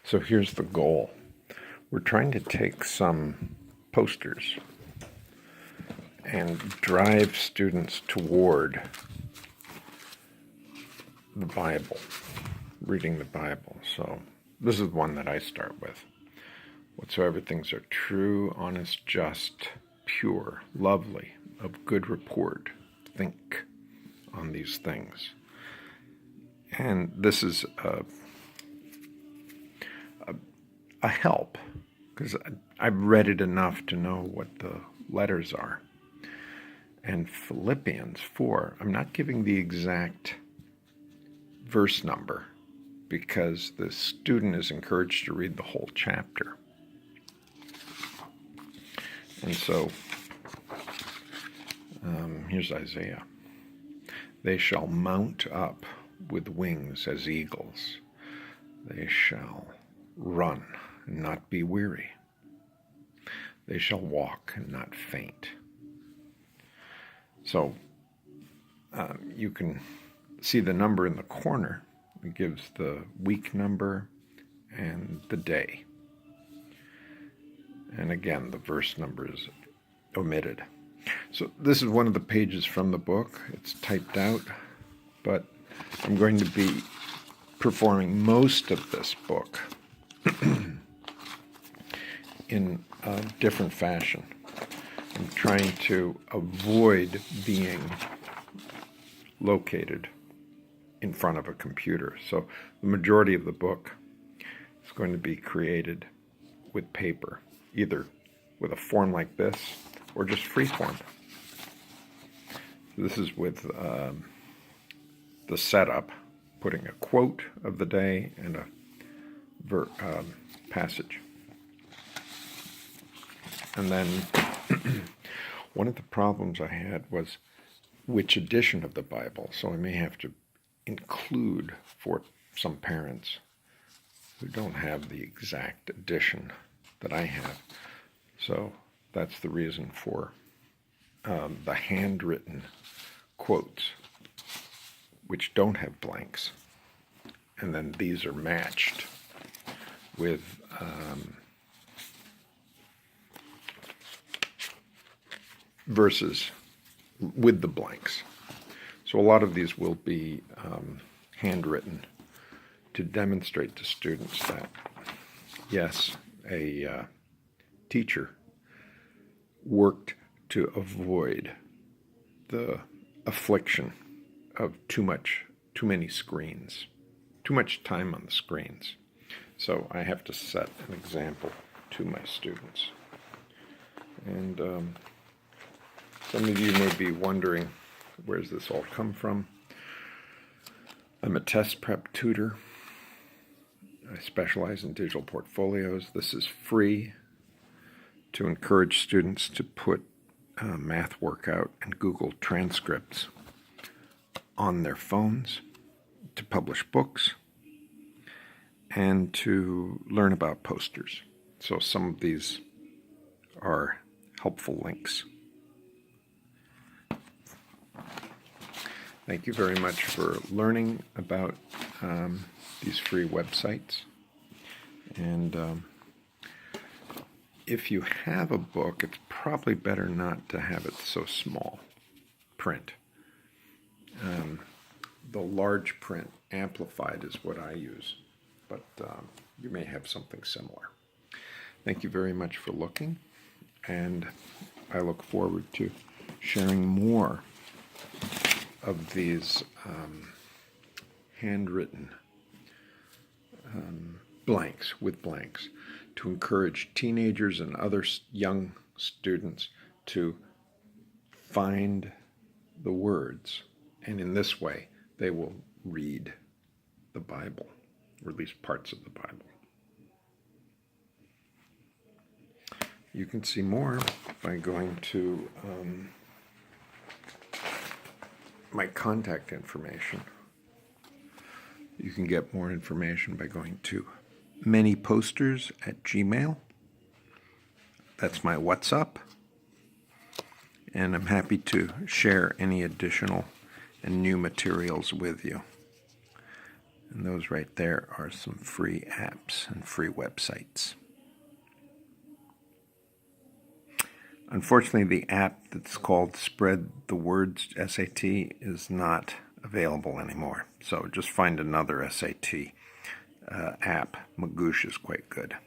So here's the goal. We're trying to take some posters and drive students toward the Bible, reading the Bible. So this is one that I start with. Whatsoever things are true, honest, just, pure, lovely, of good report, think on these things. And this is a help, because I've read it enough to know what the letters are. And Philippians 4, I'm not giving the exact verse number because the student is encouraged to read the whole chapter. And so, here's Isaiah. They shall mount up with wings as eagles. They shall run and not be weary. They shall walk and not faint. So you can see the number in the corner. It gives the week number and the day. And again, the verse number is omitted. So this is one of the pages from the book. It's typed out, but I'm going to be performing most of this book in a different fashion. I'm trying to avoid being located in front of a computer. So the majority of the book is going to be created with paper, either with a form like this or just free form. This is with the setup, putting a quote of the day and a passage. And then one of the problems I had was which edition of the Bible. So I may have to include for some parents who don't have the exact edition that I have. So that's the reason for the handwritten quotes, which don't have blanks. And then these are matched with verses with the blanks. So a lot of these will be handwritten to demonstrate to students that, yes, a teacher worked to avoid the affliction of too many screens, too much time on the screens. So I have to set an example to my students. And some of you may be wondering, where's this all come from? I'm a test prep tutor. I specialize in digital portfolios. This is free to encourage students to put math workout and Google transcripts on their phones, to publish books, and to learn about posters. So some of these are helpful links. Thank you very much for learning about these free websites. And if you have a book, it's probably better not to have it so small print. The large print amplified is what I use, but you may have something similar. Thank you very much for looking, and I look forward to sharing more of these handwritten blanks with blanks to encourage teenagers and other young students to find the words, and in this way they will read the Bible, or at least parts of the Bible. You can see more by going to my contact information. You can get more information by going to manyposters@gmail.com. That's my WhatsApp. And I'm happy to share any additional and new materials with you. And those right there are some free apps and free websites. Unfortunately, the app that's called Spread the Words SAT is not available anymore. So just find another SAT app. Magoosh is quite good.